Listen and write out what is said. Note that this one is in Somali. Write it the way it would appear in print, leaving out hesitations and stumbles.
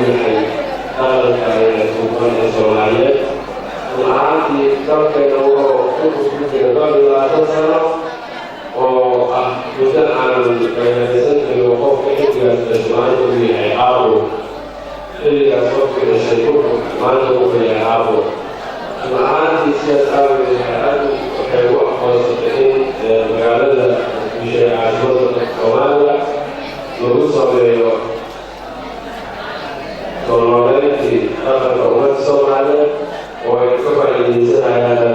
yahay dhaqanka suuban ee Soomaaliyeed. Runtii dalkeena wuxuu ku jira dhowr iyo labaatan sano oo ah muddo aan haysan karin qofka xilligaas Soomaaliya uu yahay aabo. xilligaas qofka dhashay maanta wuxuu yahay aabo. runtii sidaas aawadeed hay-addu waxay u aqoonsatay in magaalada bishay caasimadda Soomaaliya lagu sameeyo soo nooleyntii dhaqanka ummadda Soomaaliyeed oo ay ka faa'iideysanayaan